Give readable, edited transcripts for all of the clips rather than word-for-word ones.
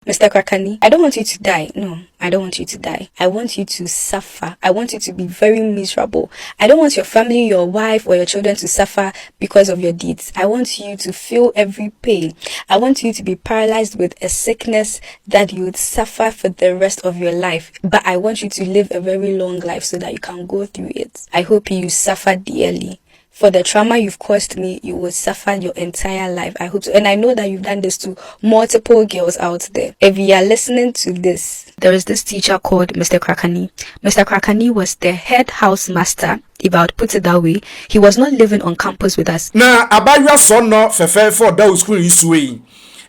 Mr. Krakani, I don't want you to die. No, I don't want you to die. I want you to suffer. I want you to be very miserable. I don't want your family, your wife, or your children to suffer because of your deeds. I want you to feel every pain. I want you to be paralyzed with a sickness that you would suffer for the rest of your life. But I want you to live a very long life so that you can go through it. I hope you suffer dearly. For the trauma you've caused me, you will suffer your entire life. I hope so. And I know that you've done this to multiple girls out there. If you are listening to this, there is this teacher called Mr. Krakani. Mr. Krakani was the head housemaster. If I would put it that way, he was not living on campus with us. Na abaywa son no fefe for that school isuwe.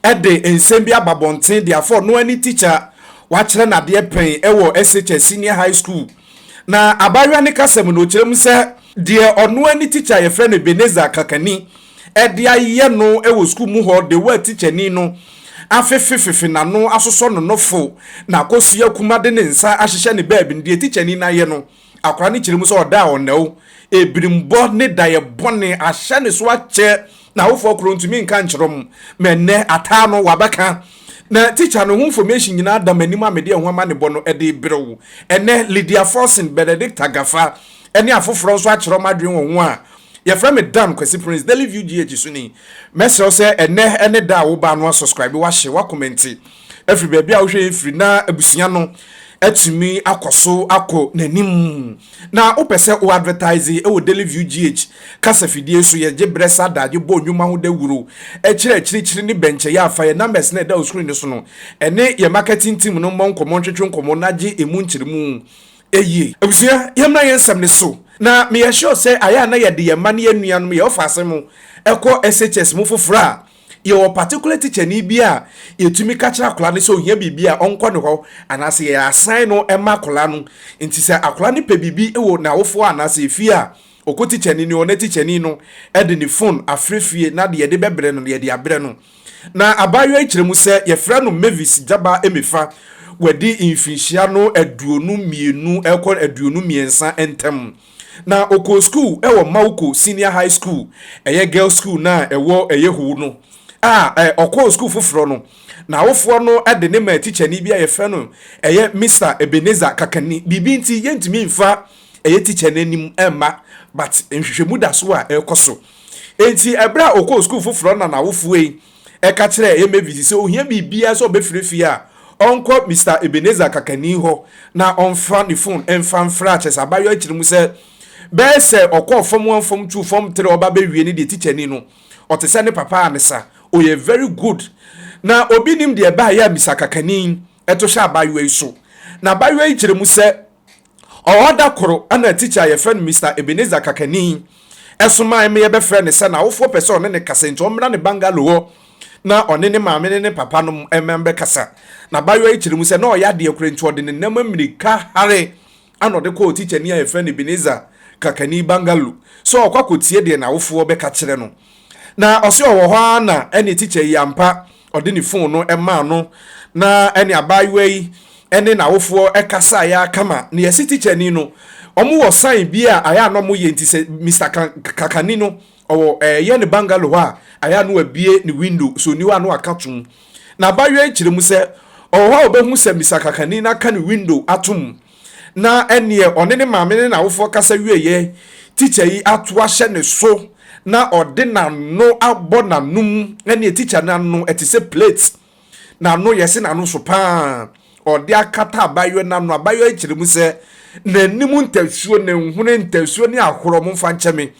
Ede ensembia babonten therefore no any teacher wachire na de pen ewo SHS Senior High School. Na abaywa ne kasem no kirem se de ono ani teacher ye friend Ebeneza Kakani ede aye no ewo school mu ho de wa teacher ni no afefefefe na no asoso no nofo na kosia kuma de ne nsa ahyehye ne baabi de teacher ni na ye no akora ne kirem so oda onno ebirimbo ne daye bone ahye ne so ache na wofo kro ntumi nka nkyerem menne ata no wabaka na teacher no information nyina adam anim amede ho ama ne bono ede brewu ene Lydia Forcing Benedict Gafah ene afoforo so akyerem adwen wo ho a ye fra me dan kwesi Prince Daily View GH so ni message say ene da wo ba no subscribe wa hye wa comment every baby a wo hwe free na abusia no atumi akoso akọ nanim na opese o advertise e wo Daily View GH kasa fidie so ye gebresa daje bo nwuma ho da wuro chiri ni benche ya afa ye numbers na da o screen so no ene ye marketing team no mo nkomo ntwetwe nkomo naje emu nkyirimu eye abusia yemna yensam ne so na me ye sure say aya na ye de ye mane anuanom ye ofase mu ekọ SHS mu fofora your particular teacher ni bia yetumi ka kira akola ne so ohia bibia onko ne ho anase ye assign no ema akola no nti se akola ne pe bibi ewo na wofo anase efi a oko teacher ni ona teacher ni no e de ni phone afrefie na de ye de bebre no ye de abre no na abayo akiremu se ye fra no Mavis jaba Emefa wadi infinhia no aduonu mienu ekọ aduonu miensa entem na oko school ewo Mawuko Senior High School eye girls school na ewo eye hu no oko school foforo no na wofo no ede ne ma teacher ni bia ye fe no eye Mr. Ebeneza Kakani bibi nti yentimi mfa eye teacher nanim emma but nhwehwemu da so a ekoso enti ebra oko school foforo na wofo yi ka kire eye Mavis se ohia bibia so obefirefie a onko Mr. Ebeneza Kakani ho na onfa ni phone emfa mfra che sabayo akirimu se be se oko fom 1 fom 2 fom 3 oba be wie ni de teacher ni no otese ne papa anesa oye very good na obi nim de ba ya Mr. Kakani eto sha abayo so na abayo akirimu se oda koro ana teacher ye friend Mr. Ebeneza Kakani esoma me ye be friend se na wofo person ne kasento mra ne bangalow na one ne maame ne papa no emembe kasa na bayo akirimu se na oya de ekurenti ode ne nam amirika hare anode ko teacher ni ya friend Ebeneza Kakani bangalu so okwakotie de na wofo be ka kire no na ose owo ho na ene teacher yampa ode ni phone no ema no na ene abayo yi ene na wofo ekasa ya kama na yesi teacher ni no omo wo sign bia aya no mo ye ntise Mr. Kakani no owo ye ne bangalo ha aya no abie ni window so ni wa no akatum na bayo akiremu se owo obehu se Mr. Kakani na ka ni window atum na ene one ne maame ne na wofo kasa wieye teacher yi atu ahye ne so na ode na no abo na num ene teacher na no etise plate na no yesi na no so pa ode akata bayo na no abayo akiremu se na nimu ntasuo na nhune ntasuo ni ahoro mo mfa ncheme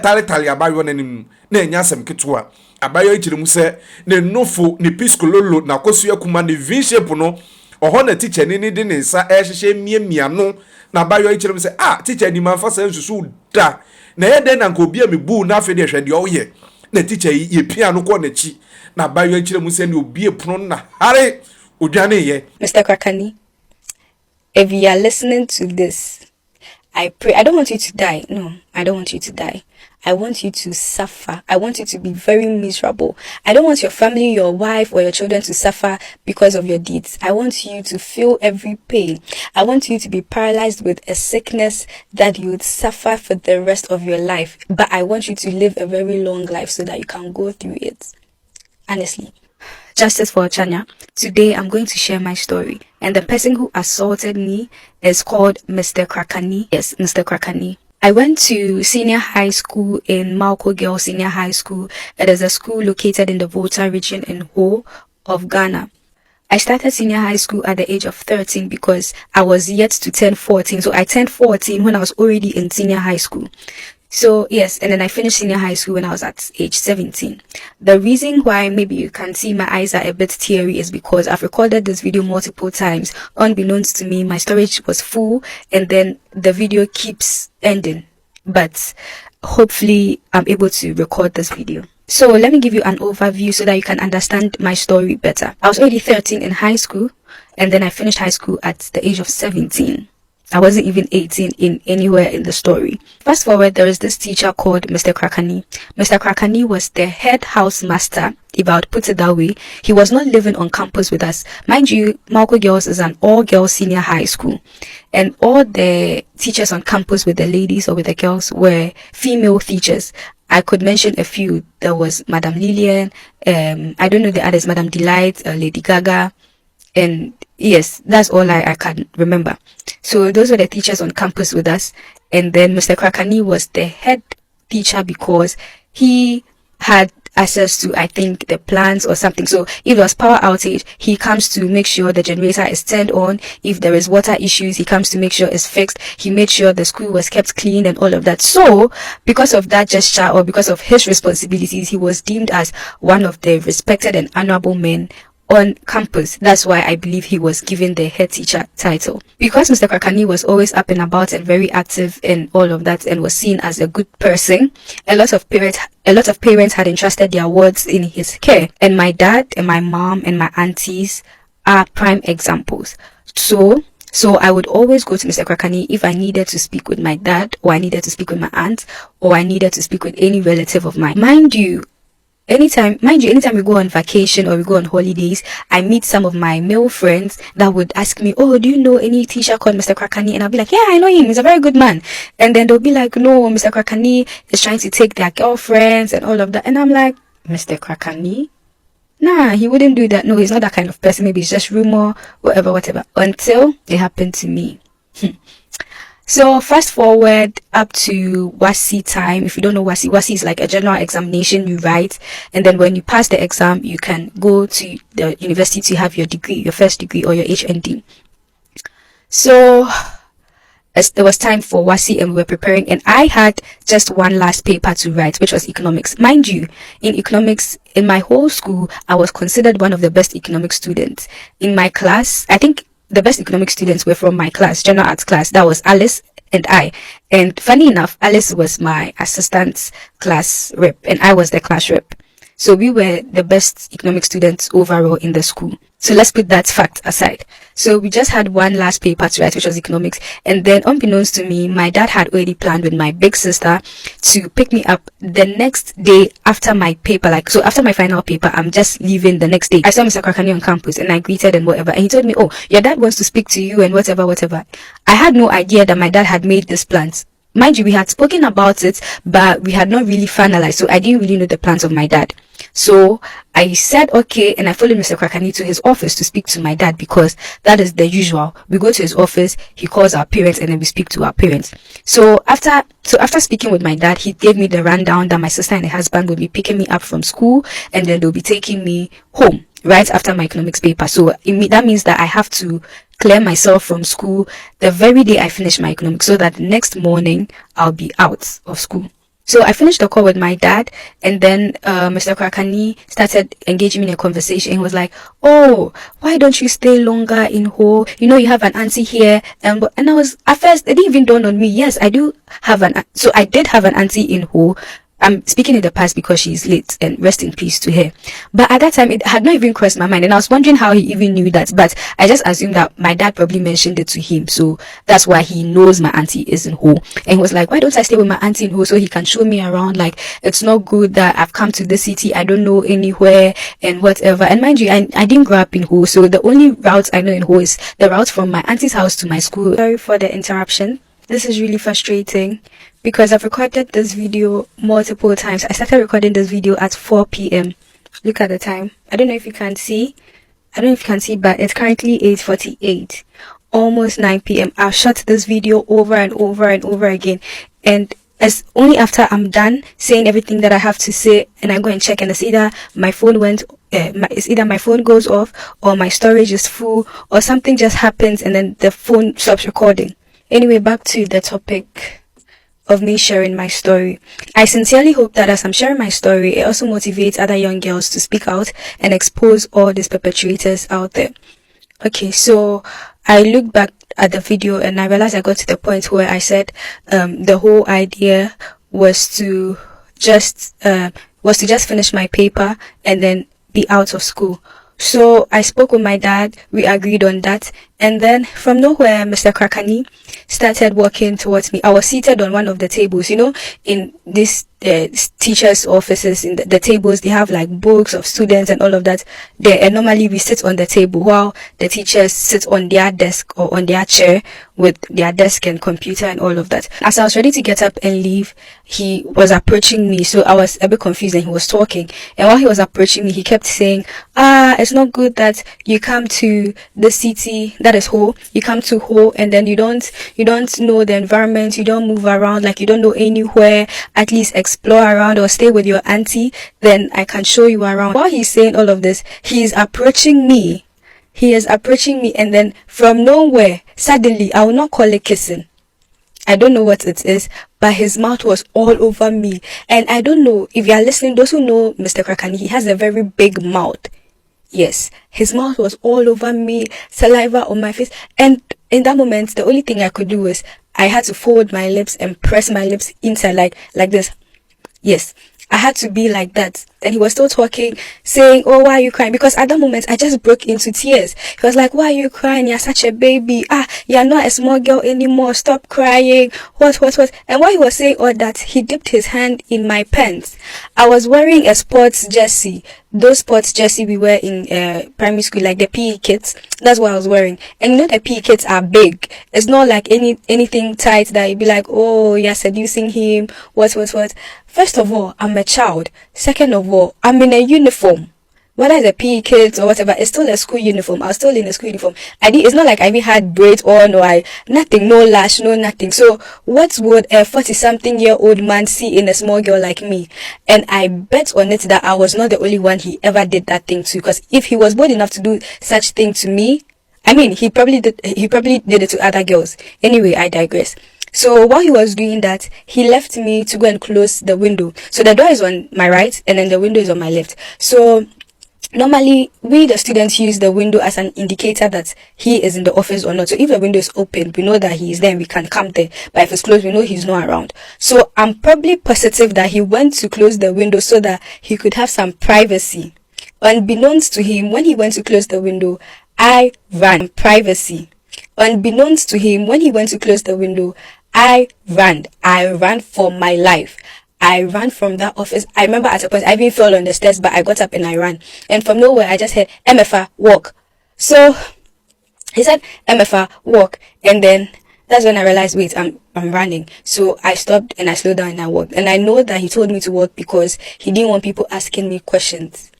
tali abayo na nim na enya asem ketwa abayo akiremu se ne nofo ne piskololo na kosu akuma ne v-shape no oho na teacher ni de ne nsa ehhehye miamia no na abayo akiremu se teacher ni manfa se nsusu da na yede na nka obi amebu na afi de hwe de oye na teacher ye pia no ko na chi na abayo akiremu se ne obi epuno na hare odwane ye. Mr. Krakani, if you are listening to this, I pray. I don't want you to die. No, I don't want you to die. I want you to suffer. I want you to be very miserable. I don't want your family, your wife, or your children to suffer because of your deeds. I want you to feel every pain. I want you to be paralyzed with a sickness that you would suffer for the rest of your life. But I want you to live a very long life so that you can go through it. Honestly. Justice for Ochanya. Today I'm going to share my story, and the person who assaulted me is called Mr. Krakani. Yes, Mr. Krakani. I went to senior high school in Mawuko Girls Senior High School. It is a school located in the Volta region in Ho of Ghana. I started senior high school at the age of 13 because I was yet to turn 14. So I turned 14 when I was already in senior high school. So yes, and then I finished senior high school when I was at age 17. The reason why maybe you can see my eyes are a bit teary is because I've recorded this video multiple times. Unbeknownst to me, my storage was full and then the video keeps ending. But hopefully I'm able to record this video. So let me give you an overview so that you can understand my story better. I was already 13 in high school and then I finished high school at the age of 17. I wasn't even 18 in anywhere in the story. Fast forward, there is this teacher called Mr. Krakani. Mr. Krakani was the head housemaster, if I would put it that way. He was not living on campus with us. Mind you, Mawuko Girls is an all-girls senior high school. And all the teachers on campus with the ladies or with the girls were female teachers. I could mention a few. There was Madam Lydia, I don't know the others, Madam Delight, Lady Gaga, and yes, that's all I can remember. So those were the teachers on campus with us. And then Mr. Krakani was the head teacher because he had access to, I think, the plants or something. So if there was power outage, he comes to make sure the generator is turned on. If there is water issues, he comes to make sure it's fixed. He made sure the school was kept clean and all of that. So because of that gesture or because of his responsibilities, he was deemed as one of the respected and honorable men on campus. That's why I believe he was given the head teacher title. Because Mr. Krakani was always up and about and very active in all of that and was seen as a good person, a lot of parents had entrusted their wards in his care. And my dad and my mom and my aunties are prime examples. So I would always go to Mr. Krakani if I needed to speak with my dad, or I needed to speak with my aunt, or I needed to speak with any relative of mine. Mind you, anytime we go on vacation or we go on holidays, I meet some of my male friends that would ask me, oh, do you know any teacher called Mr. Krakani? And I'll be like, yeah, I know him. He's a very good man. And then they'll be like, no, Mr. Krakani is trying to take their girlfriends and all of that. And I'm like, Mr. Krakani? Nah, he wouldn't do that. No, he's not that kind of person. Maybe it's just rumor, whatever. Until it happened to me. So fast forward up to WASI time. If you don't know WASI is like a general examination you write, and then when you pass the exam, you can go to the university to have your degree, your first degree or your HND. So as it was time for WASI and we were preparing, and I had just one last paper to write, which was economics. Mind you, in economics, in my whole school, I was considered one of the best economics students. In my class, I think the best economic students were from my class, general arts class. That was Alice and I. And funny enough, Alice was my assistant class rep and I was the class rep. So we were the best economic students overall in the school. So let's put that fact aside. So we just had one last paper to write, which was economics. And then unbeknownst to me, my dad had already planned with my big sister to pick me up the next day after my paper. Like, so after my final paper, I'm just leaving the next day. I saw Mr. Krakani on campus and I greeted and whatever. And he told me, oh, your dad wants to speak to you and whatever. I had no idea that my dad had made these plans. Mind you, we had spoken about it, but we had not really finalized. So I didn't really know the plans of my dad. So I said, okay, and I followed Mr. Krakani to his office to speak to my dad because that is the usual. We go to his office, he calls our parents, and then we speak to our parents. So after speaking with my dad, he gave me the rundown that my sister and her husband would be picking me up from school, and then they'll be taking me home right after my economics paper. So that means that I have to clear myself from school the very day I finish my economics so that next morning I'll be out of school. So I finished the call with my dad, and then Mr. Krakani started engaging me in a conversation. He was like, oh, why don't you stay longer in Ho? You know, you have an auntie here. And I was, at first, it didn't even dawn on me. Yes, I do have so I did have an auntie in Ho. I'm speaking in the past because she's late, and rest in peace to her. But at that time, it had not even crossed my mind, and I was wondering how he even knew that. But I just assumed that my dad probably mentioned it to him, so that's why he knows my auntie is in Ho. And he was like, why don't I stay with my auntie in Ho so he can show me around? Like, it's not good that I've come to this city, I don't know anywhere and whatever. And mind you, I didn't grow up in Ho, so the only route I know in Ho is the route from my auntie's house to my school. Sorry for the interruption. This is really frustrating because I've recorded this video multiple times. I started recording this video at 4 p.m. Look at the time. I don't know if you can see. I don't know if you can see, but it's currently 8:48, almost 9 p.m. I've shot this video over and over and over again, and it's only after I'm done saying everything that I have to say, and I go and check, and it's either my phone went, it's either my phone goes off, or my storage is full, or something just happens, and then the phone stops recording. Anyway, back to the topic of me sharing my story. I sincerely hope that as I'm sharing my story, it also motivates other young girls to speak out and expose all these perpetrators out there. Okay, so I look back at the video and I realized I got to the point where I said the whole idea was to just finish my paper and then be out of school. So I spoke with my dad, we agreed on that, and then from nowhere, Mr. Krakani started walking towards me. I was seated on one of the tables, in this teachers' offices, in the tables, they have like books of students and all of that there, and normally we sit on the table while the teachers sit on their desk or on their chair with their desk and computer and all of that. As I was ready to get up and leave, he was approaching me, so I was a bit confused, and he was talking, and while he was approaching me, he kept saying, it's not good that you come to the city, that is Ho, you come to Ho, and then you don't know the environment, you don't move around, like you don't know anywhere, at least explore around or stay with your auntie, then I can show you around. While he's saying all of this, he is approaching me, and then from nowhere, suddenly, I will not call it kissing, I don't know what it is, but his mouth was all over me. And I don't know if you are listening, those who know Mr. Krakani, he has a very big mouth. Yes, his mouth was all over me, saliva on my face. And in that moment, the only thing I could do was I had to fold my lips and press my lips inside like this. Yes, I had to be like that. And he was still talking, saying, "Oh, why are you crying?" Because at that moment, I just broke into tears. He was like, "Why are you crying? You're such a baby. You're not a small girl anymore. Stop crying. What? And while he was saying all that, he dipped his hand in my pants. I was wearing a sports jersey. Those sports jersey we wear in primary school, like the PE kits. That's what I was wearing. And the PE kits are big. It's not like anything tight that you'd be like, "Oh, you're seducing him. What? First of all, I'm a child. Second of all, I'm in a uniform. Whether it's a PE kit or whatever, it's still a school uniform. I was still in a school uniform. It's not like I even had braids on or nothing, no lash, no nothing. So what would a 40-something-year-old man see in a small girl like me? And I bet on it that I was not the only one he ever did that thing to. Because if he was bold enough to do such thing to me, he probably did it to other girls. Anyway, I digress. So while he was doing that, he left me to go and close the window. So the door is on my right and then the window is on my left. So normally, we the students use the window as an indicator that he is in the office or not. So if the window is open, we know that he is there and we can come there. But if it's closed, we know he's not around. So I'm probably positive that he went to close the window so that he could have some privacy. Unbeknownst to him, when he went to close the window, I ran. Privacy. Unbeknownst to him, when he went to close the window, I ran. I ran for my life. I ran from that office. I remember at a point I even fell on the stairs, but I got up and I ran. And from nowhere, I just heard, "Emefa, walk." So he said, "Emefa, walk." And then that's when I realized, wait, I'm running. So I stopped and I slowed down and I walked. And I know that he told me to walk because he didn't want people asking me questions.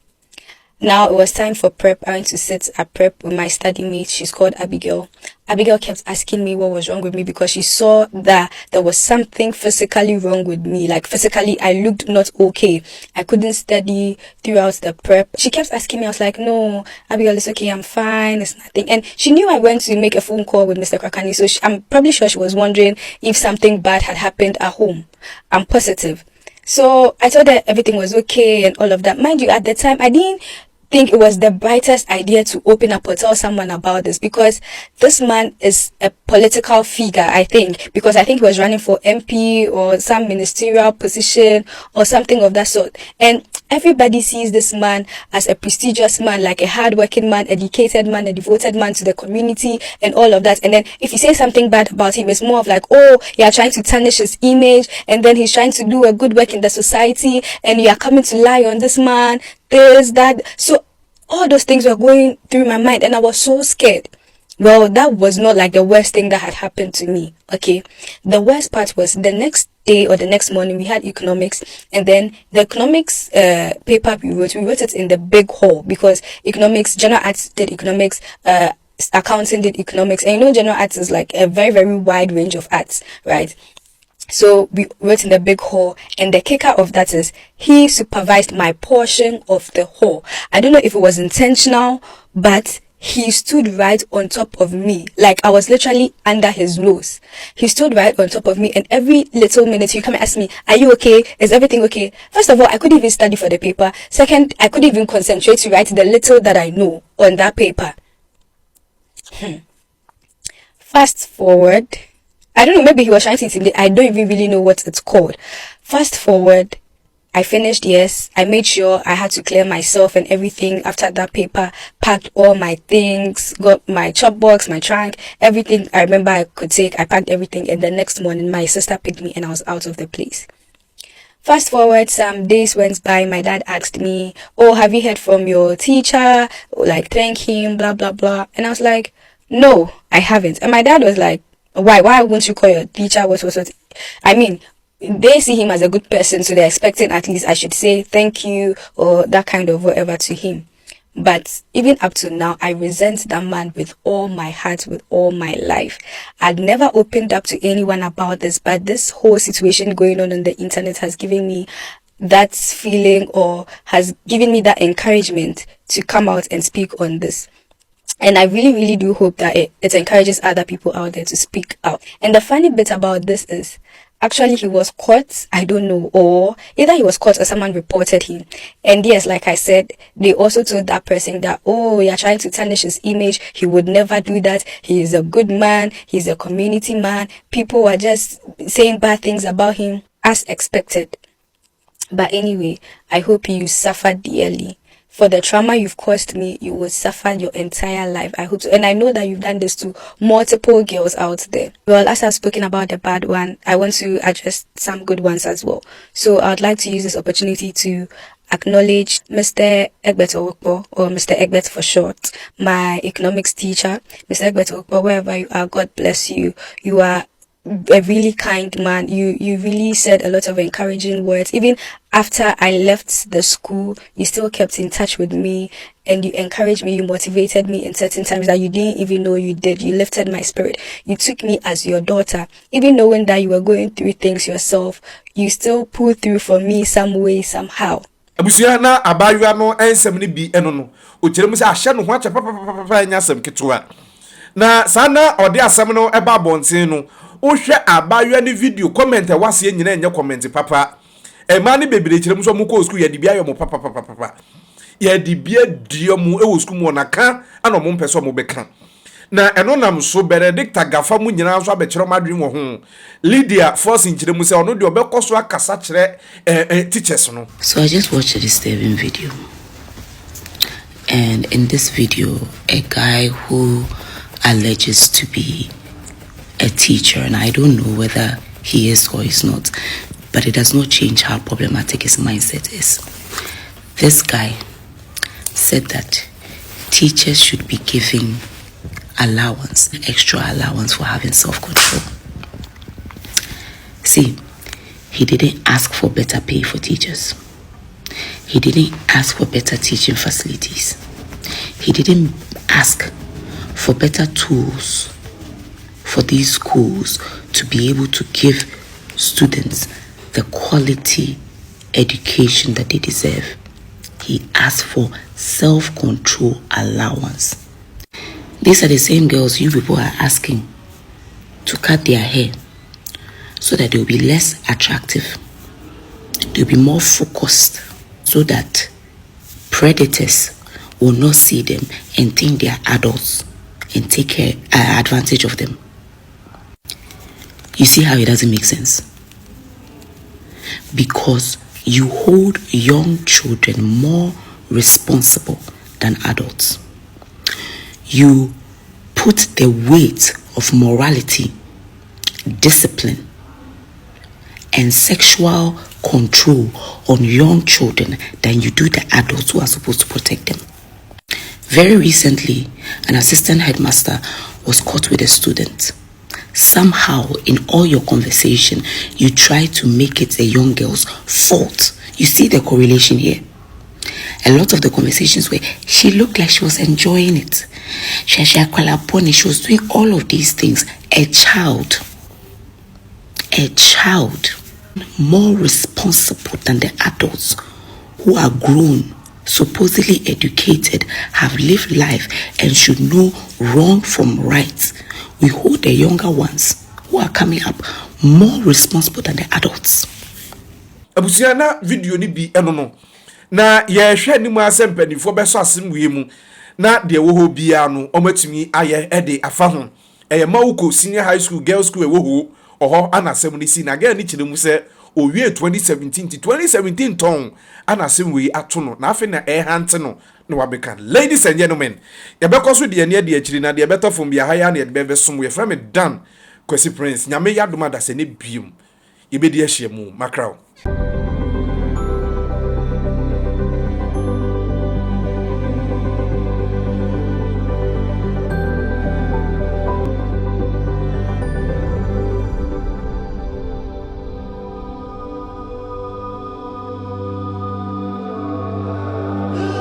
Now it was time for prep. I went to sit at prep with my study mate. She's called Abigail. Abigail kept asking me what was wrong with me because she saw that there was something physically wrong with me. Like physically, I looked not okay. I couldn't study throughout the prep. She kept asking me. I was like, "No, Abigail, it's okay. I'm fine. It's nothing." And she knew I went to make a phone call with Mr. Krakani. So I'm probably sure she was wondering if something bad had happened at home. I'm positive. So I told her everything was okay and all of that. Mind you, at the time, I didn't think it was the brightest idea to open up or tell someone about this because this man is a political figure, I think, because I think he was running for MP or some ministerial position or something of that sort. And everybody sees this man as a prestigious man, like a hardworking man, educated man, a devoted man to the community and all of that. And then if you say something bad about him, it's more of like, "Oh, you're trying to tarnish his image and then he's trying to do a good work in the society and you are coming to lie on this man, this, that." So all those things were going through my mind and I was so scared. Well, that was not like the worst thing that had happened to me. Okay. The worst part was the next day or the next morning we had economics, and then the economics paper we wrote it in the big hall, because economics, general arts did economics, accounting did economics, and general arts is like a very, very wide range of arts, right? So we wrote in the big hall, and the kicker of that is he supervised my portion of the hall. I don't know if it was intentional, but he stood right on top of me. Like I was literally under his nose. He stood right on top of me, and every little minute he come and ask me, "Are you okay? Is everything okay?" First of all, I couldn't even study for the paper. Second, I couldn't even concentrate to write the little that I know on that paper. Fast forward. I don't know, maybe he was trying to intimidate. I don't even really know what it's called. Fast forward, I finished, yes. I made sure I had to clear myself and everything after that paper, packed all my things, got my chop box, my trunk, everything I remember I could take. I packed everything, and the next morning my sister picked me and I was out of the place. Fast forward, some days went by. My dad asked me, "Oh, have you heard from your teacher? Like, thank him, blah, blah, blah." And I was like, "No, I haven't." And my dad was like, why won't you call your teacher? What? I mean, they see him as a good person, so they're expecting at least I should say thank you or that kind of whatever to him. But even up to now, I resent that man with all my heart, with all my life. I'd never opened up to anyone about this, but this whole situation going on the internet has given me that feeling, or has given me that encouragement to come out and speak on this. And I really, really do hope that it encourages other people out there to speak out. And the funny bit about this is, actually he was caught, I don't know, or either he was caught or someone reported him. And yes, like I said, they also told that person that, "Oh, you're trying to tarnish his image. He would never do that. He is a good man. He's a community man. People were just saying bad things about him," as expected. But anyway, I hope you suffer dearly. For the trauma you've caused me, you will suffer your entire life. I hope so. And I know that you've done this to multiple girls out there. Well, as I've spoken about the bad one, I want to address some good ones as well. So I would like to use this opportunity to acknowledge Mr. Egbert Owokpo, or Mr. Egbert for short, my economics teacher. Mr. Egbert Owokpo, wherever you are, God bless you. You are a really kind man. You really said a lot of encouraging words. Even after I left the school, you still kept in touch with me, and you encouraged me, you motivated me in certain times that you didn't even know you did. You lifted my spirit. You took me as your daughter. Even knowing that you were going through things yourself, you still pulled through for me some way, somehow. Abusia na abayua no ensem ni bi eno no okire mu se ahye no ho ache papa nya asem ketwa na sana ode asem no eba bonten no wohwe abayua ni video comment e wase nyina enye comment papa e ma ni bebere kire mu so mu ko school ya dibia yo mo papa ya dibia dio mu e wo school mu na ka ana mo mpese mo beka na eno nam so Benedicta Gafah mu nyina so abekire madwin wo ho Lydia force nkire mu se ono de obekoso akasa kire teachers no. So I just watched a disturbing video, and in this video a guy who alleges to be a teacher, and I don't know whether he is or is not, but it does not change how problematic his mindset is. This guy said that teachers should be giving allowance, extra allowance for having self-control. See, he didn't ask for better pay for teachers. He didn't ask for better teaching facilities. He didn't ask for better tools for these schools to be able to give students the quality education that they deserve. He asked for self-control allowance. These are the same girls you people are asking to cut their hair so that they'll be less attractive. They'll be more focused so that predators will not see them and think they are adults and take advantage of them. You see how it doesn't make sense? Because you hold young children more responsible than adults. You put the weight of morality, discipline, and sexual control on young children than you do the adults who are supposed to protect them. Very recently, an assistant headmaster was caught with a student. Somehow, in all your conversation, you try to make it a young girl's fault. You see the correlation here. A lot of the conversations where she looked like she was enjoying it. She was doing all of these things. A child, more responsible than the adults who are grown, supposedly educated, have lived life and should know wrong from right. We hold the younger ones who are coming up more responsible than the adults. Abusiana video ni bi eno na ye hwe ni mu asempani fo beso asem wiemu na de wo ho bia no omatumi aye ede afa ho eye Mawuko Senior High School Girls School wo ho oho anasem ni si na ga ni chire mu se owie 2017 to 2017 ton anasem wi ato no na afi na hante no na wabeka. Ladies and gentlemen, ya bekoso de ne de achiri na de beto fom bia haya na de bebesom we frame Dan Kwesi Prince nyame yadoma da se ne bium ye be de ahia mu makraw.